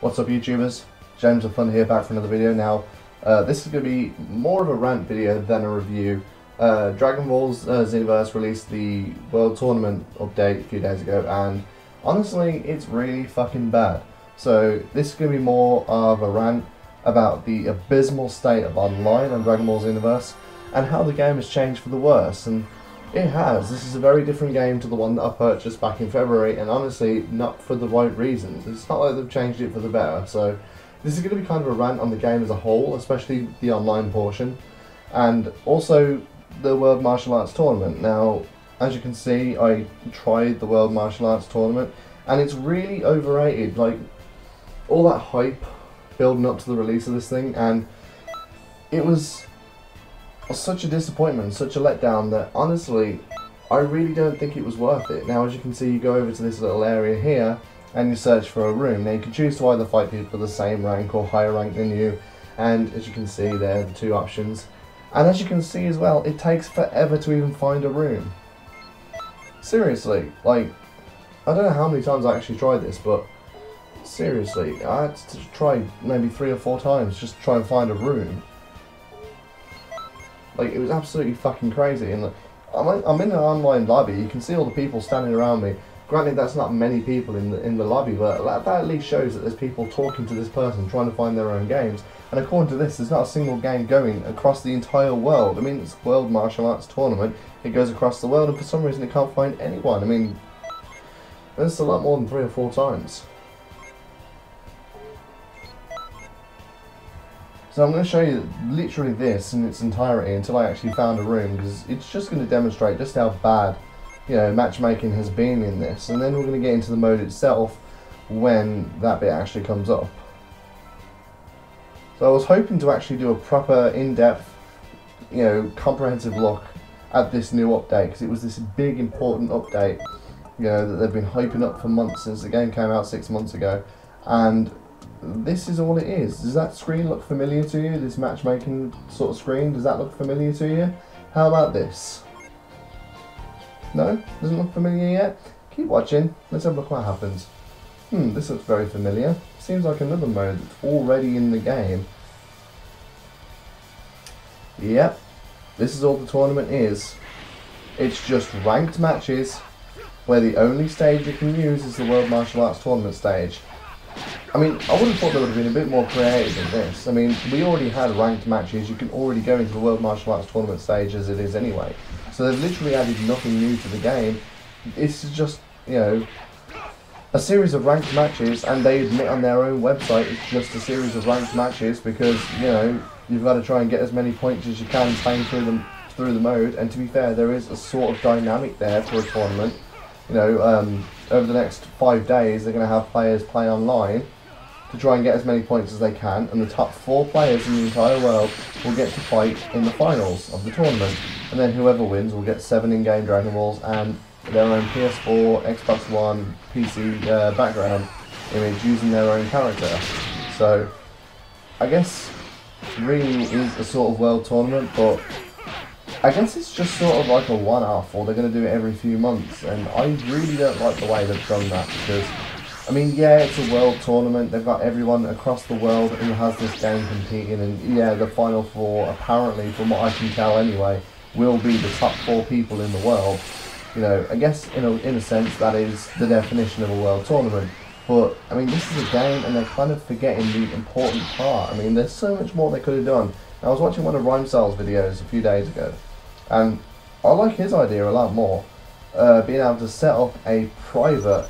What's up YouTubers? James of Fun here, back for another video. Now, this is going to be more of a rant video than a review. Dragon Ball's Xenoverse released the World Tournament update a few days ago, and honestly, it's really fucking bad. So this is going to be more of a rant about the abysmal state of online on Dragon Ball Xenoverse, and how the game has changed for the worse. And it has. This is a very different game to the one that I purchased back in February, and honestly, not for the right reasons. It's not like they've changed it for the better. So this is going to be kind of a rant on the game as a whole, especially the online portion, and also the World Martial Arts Tournament. Now, as you can see, I tried the World Martial Arts Tournament, and it's really overrated. Like, all that hype building up to the release of this thing, and it was such a disappointment, such a letdown, that honestly I really don't think it was worth it. Now, as you can see, you go over to this little area here and you search for a room. Now you can choose to either fight people for the same rank or higher rank than you, and as you can see there are the two options. And as you can see as well, it takes forever to even find a room. Seriously, like, I don't know how many times I actually tried this, but seriously, I had to try maybe 3 or 4 times just to try and find a room. Like, it was absolutely fucking crazy. And I'm in an online lobby. You can see all the people standing around me. Granted, that's not many people in the lobby, but that at least shows that there's people talking to this person, trying to find their own games. And according to this, there's not a single game going across the entire world. I mean, it's a World Martial Arts Tournament. It goes across the world, and for some reason it can't find anyone. I mean, that's a lot more than 3 or 4 times. So I'm going to show you literally this in its entirety until I actually found a room, because it's just going to demonstrate just how bad, you know, matchmaking has been in this. And then we're going to get into the mode itself when that bit actually comes up. So I was hoping to actually do a proper, in-depth, you know, comprehensive look at this new update, because it was this big, important update, you know, that they've been hyping up for months since the game came out 6 months ago. And this is all it is. Does that screen look familiar to you? This matchmaking sort of screen, does that look familiar to you? How about this? No? Doesn't look familiar yet? Keep watching. Let's have a look what happens. This looks very familiar. Seems like another mode that's already in the game. Yep. This is all the tournament is. It's just ranked matches where the only stage you can use is the World Martial Arts Tournament stage. I mean, I would have thought they would have been a bit more creative than this. I mean, we already had ranked matches. You can already go into the World Martial Arts Tournament stage as it is anyway. So they've literally added nothing new to the game. It's just, you know, a series of ranked matches, and they admit on their own website it's just a series of ranked matches because, you know, you've got to try and get as many points as you can playing through the mode. And to be fair, there is a sort of dynamic there for a tournament. You know, over the next 5 days, they're going to have players play online to try and get as many points as they can, and the top 4 players in the entire world will get to fight in the finals of the tournament. And then whoever wins will get 7 in-game Dragon Balls and their own PS4, Xbox One, PC background image using their own character. So, I guess really is a sort of world tournament, but I guess it's just sort of like a one-off, or they're going to do it every few months, and I really don't like the way they've done that, because, I mean, yeah, it's a world tournament, they've got everyone across the world who has this game competing, and yeah, the Final 4, apparently, from what I can tell anyway, will be the top 4 people in the world. You know, I guess in a sense that is the definition of a world tournament, but, I mean, this is a game, and they're kind of forgetting the important part. I mean, there's so much more they could have done. I was watching one of Rhymestyle's videos a few days ago, and I like his idea a lot more. Being able to set up a private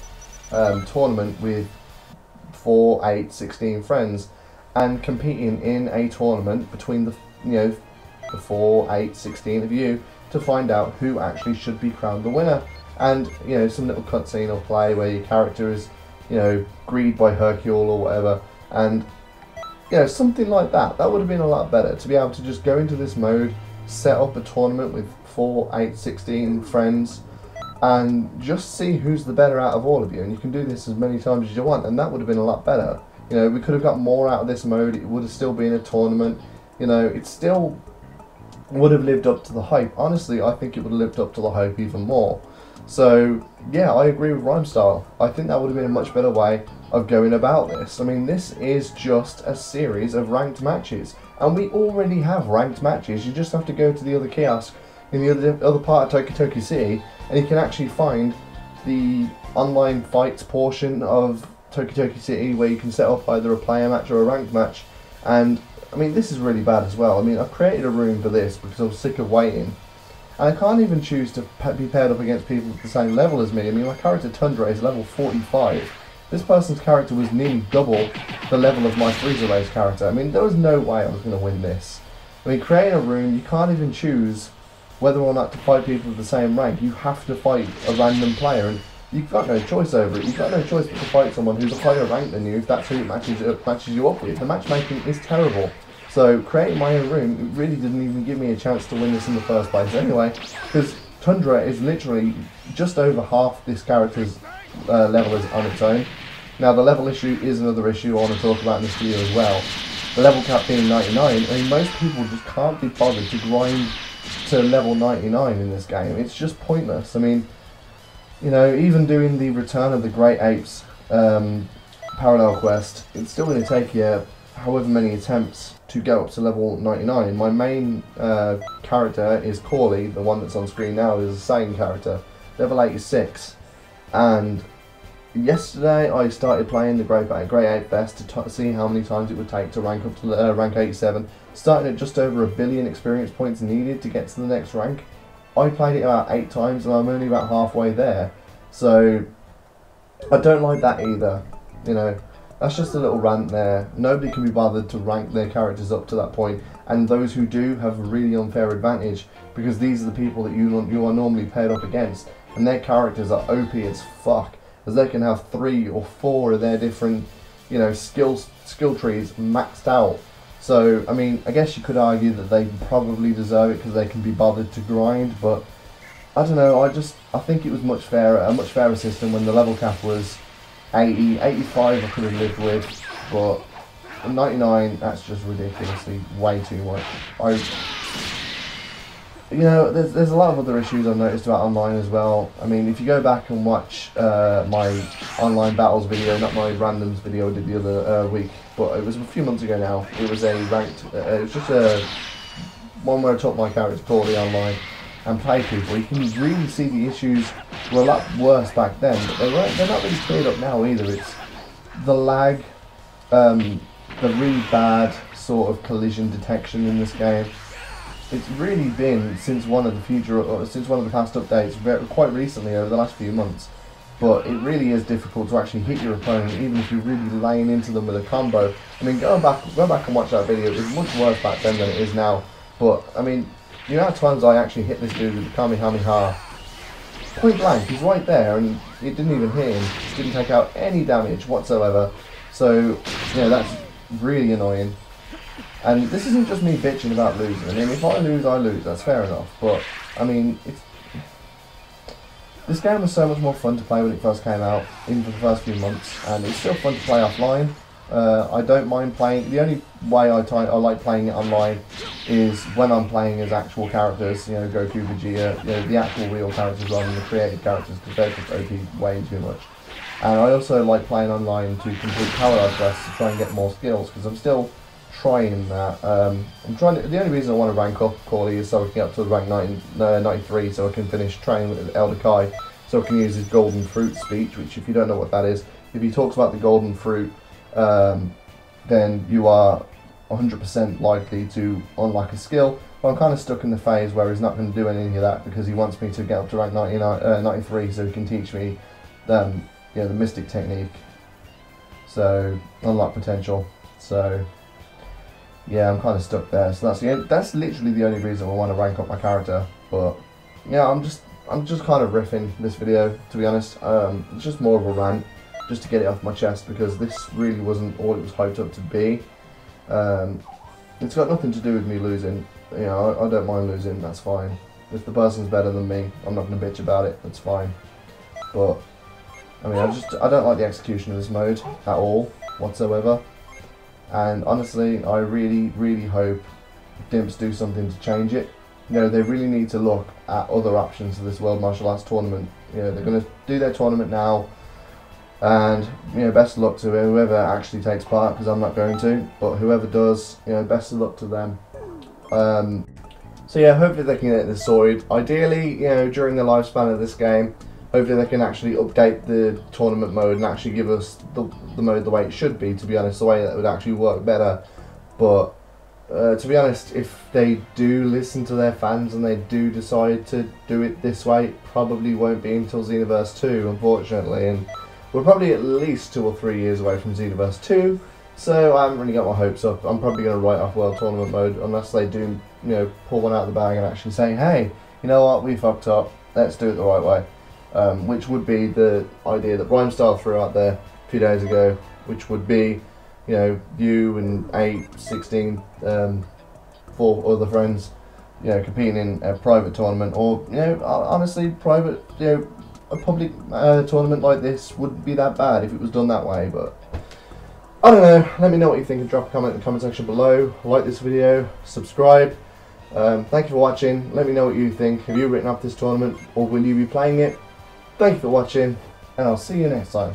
tournament with 4, 8, 16 friends, and competing in a tournament between the, you know, the 4, 8, 16 of you to find out who actually should be crowned the winner. And, you know, some little cutscene or play where your character is, you know, greed by Hercule or whatever, and, you know, something like that. That would have been a lot better, to be able to just go into this mode, set up a tournament with 4, 8, 16 friends, and just see who's the better out of all of you. And you can do this as many times as you want, and that would have been a lot better. You know, we could have got more out of this mode. It would have still been a tournament. You know, it still would have lived up to the hype. Honestly, I think it would have lived up to the hype even more. So, yeah, I agree with Rhymestyle. I think that would have been a much better way of going about this. I mean, this is just a series of ranked matches, and we already have ranked matches. You just have to go to the other kiosk in the other part of Toki City, and you can actually find the online fights portion of Toki City where you can set up either a player match or a ranked match. And I mean, this is really bad as well. I mean, I've created a room for this because I was sick of waiting, and I can't even choose to be paired up against people at the same level as me. I mean, my character Tundra is level 45. This person's character was nearly double the level of my Frieza Race character. I mean, there was no way I was going to win this. I mean, creating a room, you can't even choose whether or not to fight people of the same rank. You have to fight a random player, and you've got no choice over it. You've got no choice but to fight someone who's a higher rank than you if that's who it matches you up with. The matchmaking is terrible. So creating my own room, it really didn't even give me a chance to win this in the first place anyway, because Tundra is literally just over half this character's level is on its own. Now the level issue is another issue I want to talk about in this video as well. The level cap being 99, I mean, most people just can't be bothered to grind to level 99 in this game. It's just pointless. I mean, you know, even doing the Return of the Great Apes parallel quest, it's still going to take you however many attempts to go up to level 99. My main character is Corley, the one that's on screen now is a Saiyan character, level 86, and yesterday I started playing the Great Ape Fest to see how many times it would take to rank up to rank 87, starting at just over 1 billion experience points needed to get to the next rank. I played it about 8 times and I'm only about halfway there, so I don't like that either. You know, that's just a little rant there. Nobody can be bothered to rank their characters up to that point, and those who do have a really unfair advantage, because these are the people that you are normally paired up against, and their characters are OP as fuck, as they can have 3 or 4 of their different, you know, skill trees maxed out. So, I mean, I guess you could argue that they probably deserve it because they can be bothered to grind, but I don't know, I think it was a much fairer system when the level cap was 80, 85 I could have lived with, but 99, that's just ridiculously way too much. You know, there's a lot of other issues I've noticed about online as well. I mean, if you go back and watch my online battles video, not my randoms video I did the other week, but it was a few months ago now. It was a ranked, it was just a one where I taught my characters poorly online and play people. You can really see the issues were a lot worse back then, but they're not really cleared up now either. It's the lag, the really bad sort of collision detection in this game. It's really been since one of the past updates, quite recently over the last few months. But it really is difficult to actually hit your opponent, even if you're really laying into them with a combo. I mean, go back and watch that video. It was much worse back then than it is now. But I mean, you know how times I actually hit this dude with the Kamehameha, point blank, he's right there, and it didn't even hit him. It didn't take out any damage whatsoever. So, you know, that's really annoying. And this isn't just me bitching about losing. I mean, if I lose, that's fair enough. But, I mean, this game was so much more fun to play when it first came out, even for the first few months, and it's still fun to play offline. I don't mind playing. The only way I like playing it online is when I'm playing as actual characters, you know, Goku, Vegeta, you know, the actual real characters rather than the created characters, because they're just OP way too much. And I also like playing online to complete parallel quests to try and get more skills, because I'm still trying that. The only reason I want to rank up Corley is so I can get up to rank 93, so I can finish training with Elder Kai, so I can use his golden fruit speech, which, if you don't know what that is, if he talks about the golden fruit, then you are 100% likely to unlock a skill. But I'm kind of stuck in the phase where he's not going to do any of that, because he wants me to get up to rank 93 so he can teach me you know, the mystic technique, so unlock potential. So yeah, I'm kind of stuck there. So that's literally the only reason I want to rank up my character. But yeah, I'm just kind of riffing this video, to be honest. It's just more of a rant, just to get it off my chest, because this really wasn't all it was hyped up to be. It's got nothing to do with me losing. You know, I don't mind losing, that's fine. If the person's better than me, I'm not going to bitch about it, that's fine. But I mean, I don't like the execution of this mode at all, whatsoever. And honestly, I really, really hope Dimps do something to change it. You know, they really need to look at other options for this World Martial Arts Tournament. You know, they're going to do their tournament now. And best of luck to whoever actually takes part, because I'm not going to. But whoever does, best of luck to them. So yeah, hopefully they can get this sorted. Ideally, during the lifespan of this game, hopefully they can actually update the tournament mode and actually give us the mode the way it should be, to be honest, the way that would actually work better. But to be honest, if they do listen to their fans and they do decide to do it this way, it probably won't be until Xenoverse 2, unfortunately. And we're probably at least 2 or 3 years away from Xenoverse 2, so I haven't really got my hopes up. I'm probably going to write off World Tournament mode unless they do, pull one out of the bag and actually say, hey, you know what, we fucked up, let's do it the right way. Which would be the idea that Rhymestyle threw out there a few days ago, which would be, you and 8, 16, 4 other friends, competing in a private tournament, or, honestly, private, a public tournament like this wouldn't be that bad if it was done that way. But I don't know, let me know what you think and drop a comment in the comment section below. Like this video, subscribe. Thank you for watching. Let me know what you think. Have you written up this tournament, or will you be playing it? Thank you for watching, and I'll see you next time.